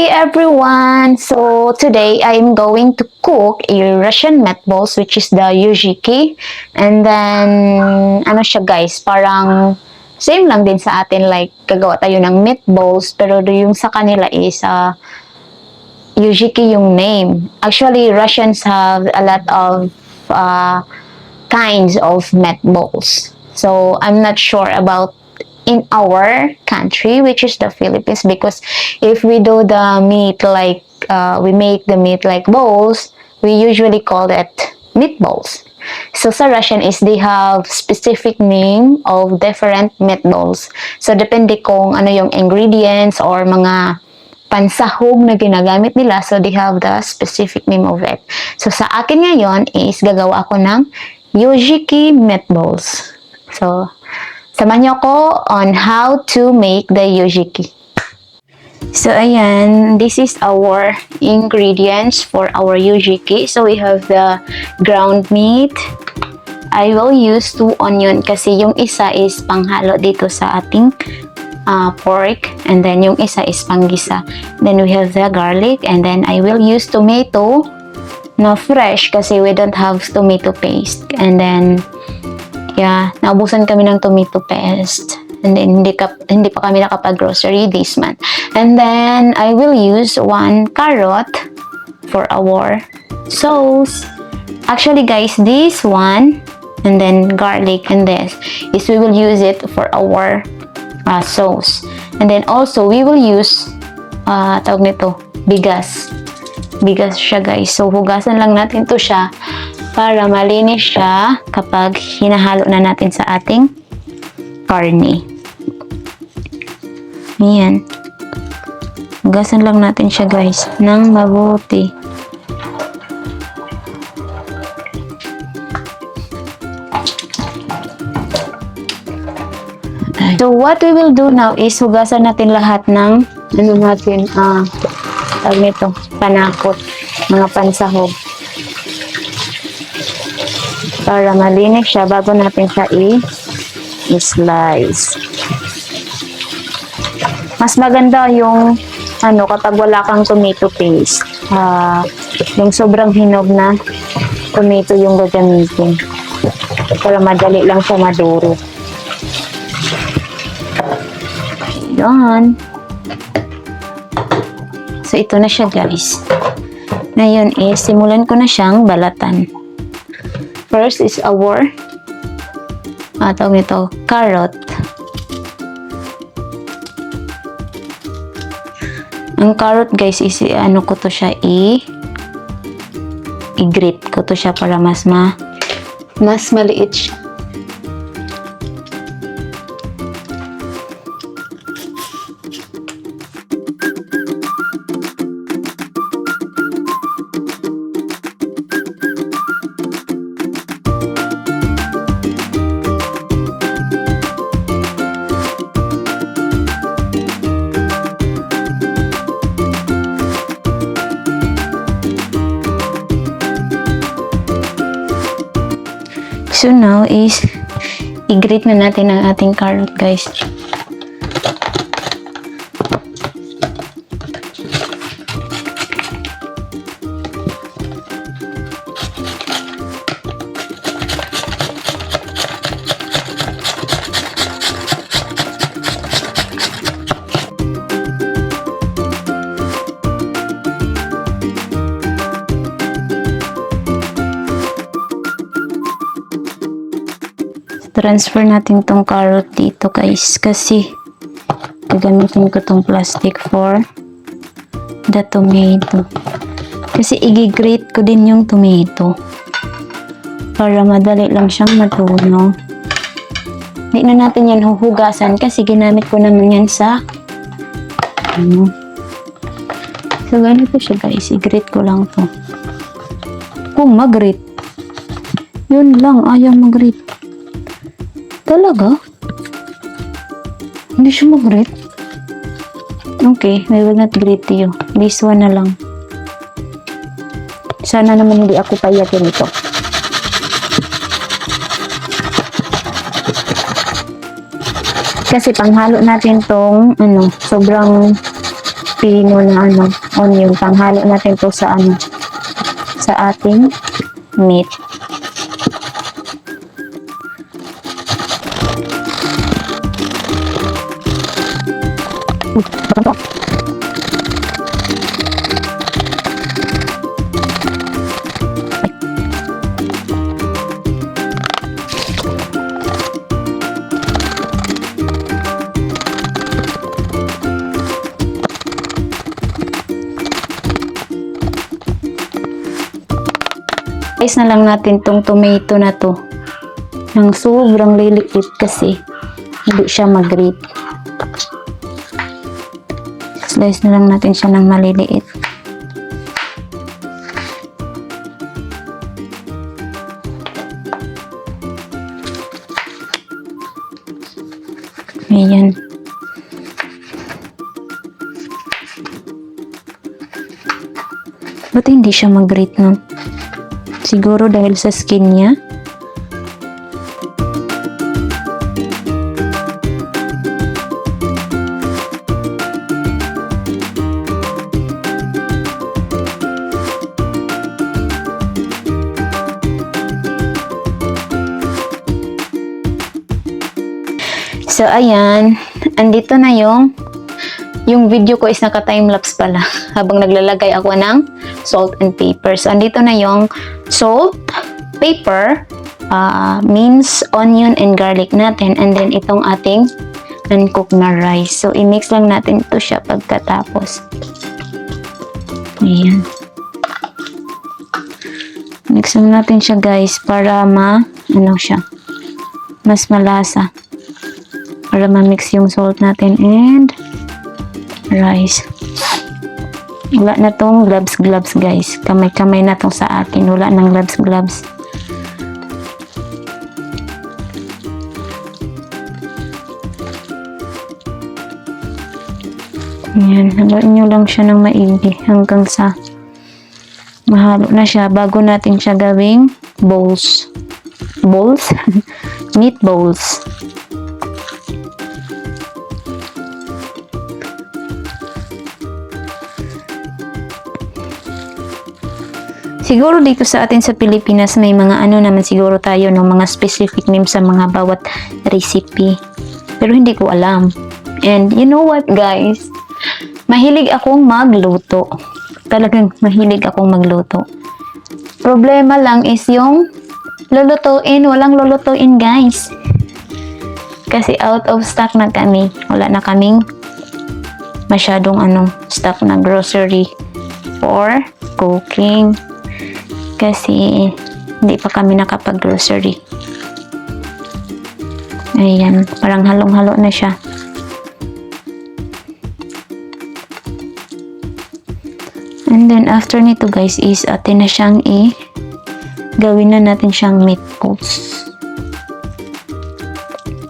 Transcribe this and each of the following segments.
Hi everyone! So today I'm going to cook a Russian meatballs which is the yuzhiki. And then ano siya guys, parang same lang din sa atin, like gagawa tayo ng meatballs pero yung sa kanila is yuzhiki yung name. Actually Russians have a lot of kinds of meatballs. So I'm not sure about in our country, which is the Philippines, because if we do the meat like we make the meat like balls, we usually call it meatballs. So sa Russian is they have specific name of different meatballs. So depende kung ano yung ingredients or mga pansahog na ginagamit nila, so they have the specific name of it. So sa akin ngayon is gagawa ako ng yuzhiki meatballs. So samahan niyo ako on how to make the yuzhiki. So ayan, this is our ingredients for our yuzhiki. So we have the ground meat. I will use 2 onion kasi yung isa is panghalo dito sa ating pork, and then yung isa is panggisa. Then we have the garlic, and then I will use tomato na fresh kasi we don't have tomato paste. And then yeah, naubusan kami ng tomato paste. And then hindi pa kami nakapag-grocery this month. And then I will use 1 carrot for our sauce. Actually guys, this one and then garlic and this is we will use it for our sauce. And then also we will use tawag nito, bigas. Bigas siya guys. So hugasan lang natin to siya para malinis siya kapag hinahalo na natin sa ating karne. Ayan. Hugasan lang natin siya guys ng mabuti. So what we will do now is hugasan natin lahat ng tawag nito, panakot, mga pansahog. Para malinis siya bago natin siya i-slice. Mas maganda yung kapag wala kang tomato paste. Yung sobrang hinog na tomato yung gagamitin. Para madali lang siya maduro. Ayan. So ito na siya guys. Ngayon simulan ko na siyang balatan. First is our tawag nito, carrot. Ang carrot guys is ko to siya i-grate ko to siya para mas maliit siya. So now is i-grate na natin ang ating carrot guys. Transfer natin tong carrot dito guys kasi gagamitin ko tong plastic for the tomato kasi i-grate ko din yung tomato para madali lang siyang matunaw. Hindi na natin yan huhugasan kasi ginamit ko naman yan sa so ganito siya guys, i-grate ko lang to. Kung mag-grate yun lang, ayaw mag-grate talaga? Hindi siya mag-grate? Okay, we will not grate you. This one na lang. Sana naman hindi ako payakin ito. Kasi panghalo natin tong sobrang pino na onion. Panghalo natin to sa sa ating meat. Slice na lang natin tong tomato na to ng sobrang liliit kasi hindi siya mag-grate. Slice na lang natin siya ng maliliit. Ayan. Ba't hindi siya mag-grate nun? Siguro dahil sa skin niya. So, ayan. Andito na yung video ko is naka-timelapse pala habang naglalagay ako ng salt and pepper. So, andito na yung salt, pepper, mince, onion, and garlic natin. And then, itong ating uncooked na rice. So, i-mix lang natin ito siya pagkatapos. Ayan. Mix lang natin siya guys para mas malasa. Para ma-mix yung salt natin and rice. Wala na tong gloves guys. Kamay-kamay na tong sa akin. Wala nang gloves. Ayan. Haluin nyo lang siya ng maigi hanggang sa mahalo na siya bago natin siya gawing bowls. Bowls? Meat bowls. Siguro dito sa atin sa Pilipinas may mga naman siguro tayo mga specific name sa mga bawat recipe. Pero hindi ko alam. And you know what guys? Mahilig akong magluto. Talagang mahilig akong magluto. Problema lang is yung lulutuin. Walang lulutuin guys. Kasi out of stock na kami. Wala na kaming masyadong stock na grocery for cooking. Kasi hindi pa kami nakapag-grocery. Ayan, parang halong-halo na siya. And then after nito guys is atin na siyang gawin na natin siyang meatballs.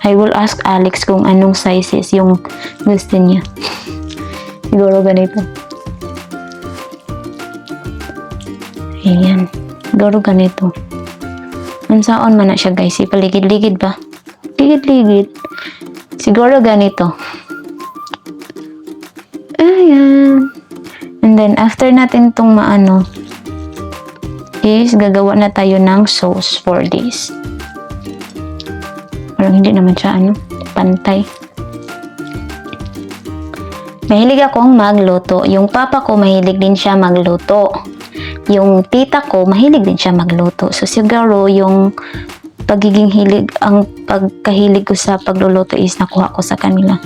I will ask Alex kung anong sizes yung gusto niya. Siguro ganito. Ayan. Siguro ganito. Ansaon man na siya guys. Ipaligid-ligid ba? Ligid-ligid. Siguro ganito. Ayan. And then after natin itong is gagawa na tayo ng sauce for this. Parang hindi naman siya pantay. Mahilig akong magluto. Yung papa ko mahilig din siya magluto. Yung tita ko, mahilig din siya magluto. So, siguro, yung pagkahilig ko sa pagluluto is nakuha ko sa kanila.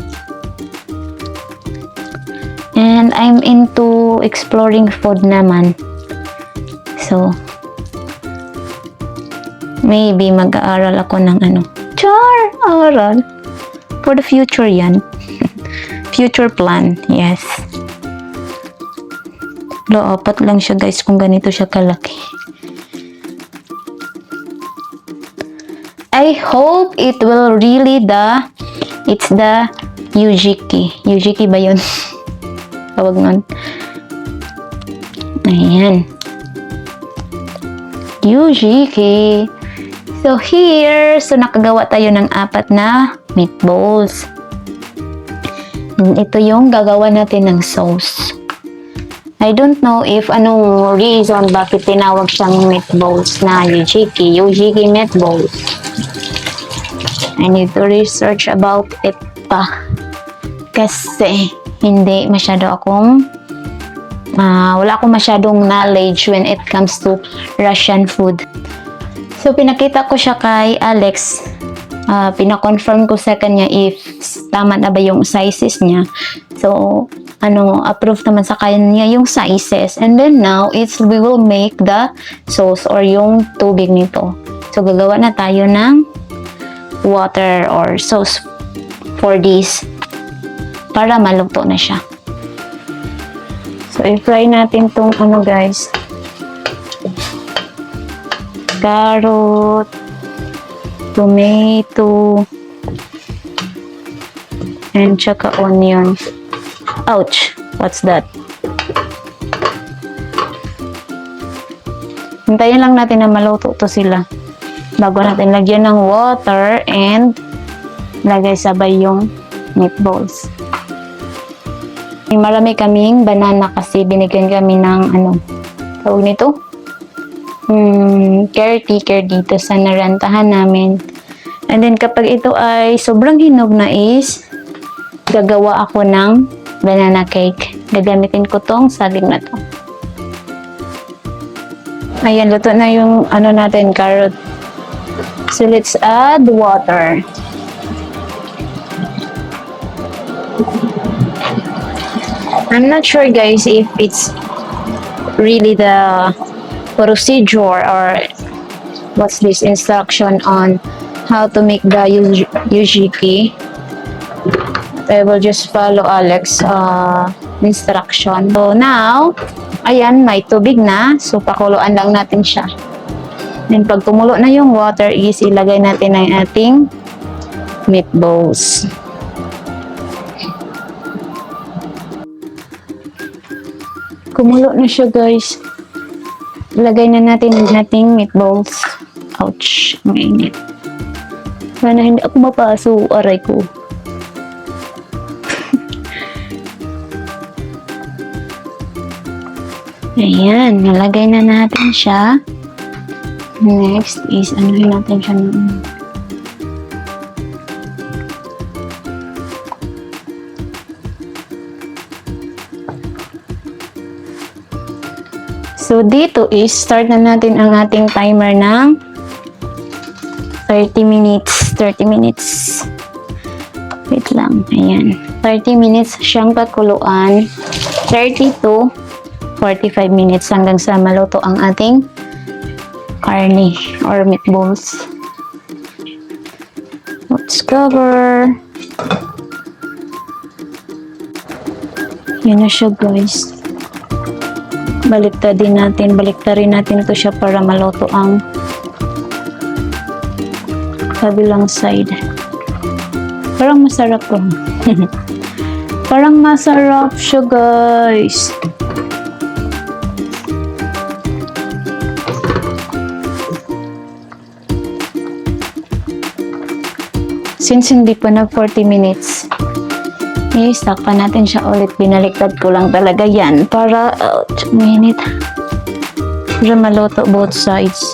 And I'm into exploring food naman. So, maybe mag-aaral ako ng aral. For the future yan. Future plan, yes. Apat lang siya guys kung ganito siya kalaki. I hope it will really it's the Yujiki. Yujiki ba yun? Tawag nun. Ayan. Yujiki. So here, nakagawa tayo ng 4 na meatballs. Ito yung gagawa natin ng sauce. I don't know if anong reason bakit tinawag siyang meatballs na Yujiki meatballs. I need to research about it pa. Kasi hindi masyado akong wala akong masyadong knowledge when it comes to Russian food. So pinakita ko siya kay Alex. Pina-confirm ko sa kanya if tama na ba yung sizes niya. So approve naman sa kanya yung sizes. And then now, we will make the sauce or yung tubig nito. So, gagawa na tayo ng water or sauce for this para maluto na siya. So, i-fry natin tong guys. Carrot, tomato, and tsaka onion. Ouch! What's that? Hintayin lang natin na maluto to sila bago natin lagyan ng water and lagay sabay yung meatballs. Marami kaming banana kasi binigyan kami ng tawag nito? Caretaker dito sa narantahan namin. And then kapag ito ay sobrang hinog na is gagawa ako ng banana cake. Gagamitin ko tong saging na to. Ayan, luto na yung natin, carrot. So, let's add water. I'm not sure guys if it's really the procedure or what's this instruction on how to make the Yujiki. I will just follow Alex instruction. So now, ayan, may tubig na. So, pakuluan lang natin siya. Then, pag tumulo na yung water, is ilagay natin ang ating meatballs. Kumulo na siya, guys. Ilagay na natin ang ating meatballs. Ouch, ang init. Sana hindi ako mapaso, aray ko. Ayan, nalagay na natin siya. Next is, anuhin natin siya ng So, dito is, start na natin ang ating timer ng 30 minutes. 30 minutes. Wait lang. Ayan. 30 minutes siyang pakuluan. 30 to 45 minutes hanggang sa maluto ang ating karne or meatballs. Let's cover. Yan na siya, guys. Baliktarin natin ito siya para maluto ang kabilang side. Parang masarap po. Parang masarap siya, guys. Since hindi pa nag 40 minutes, i-stack pa natin siya ulit. Binaliktad ko lang talaga yan para minute para maluto both sides.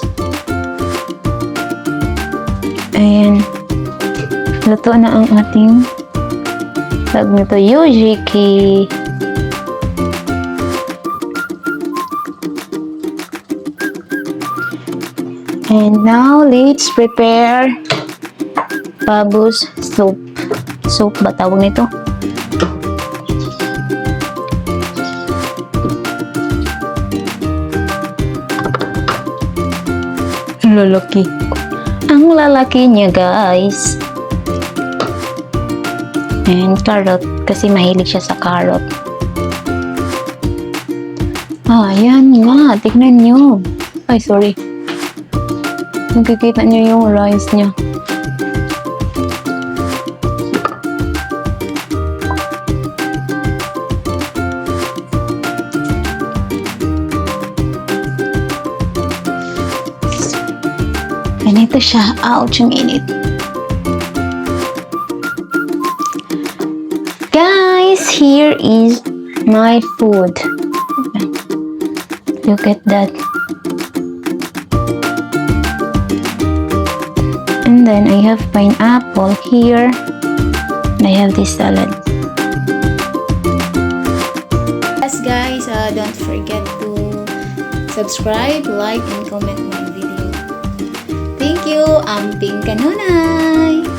Ayan. Luto na ang ating tag nito, Yujiki. And now, let's prepare Babo's soup. Soup ba tawag nito? Lalaki. Ang lalaki niya, guys. And carrot. Kasi mahilig siya sa carrot. Ayan nga. Tignan nyo. Ay, sorry. Nakikita nyo yung rice niya. Ganito siya. Ouch, ang init. Guys! here is my food. Look at that. And then I have pineapple here. And I have this salad. Yes guys, don't forget to subscribe, like, and comment my video. Thank you. Amping kanunay!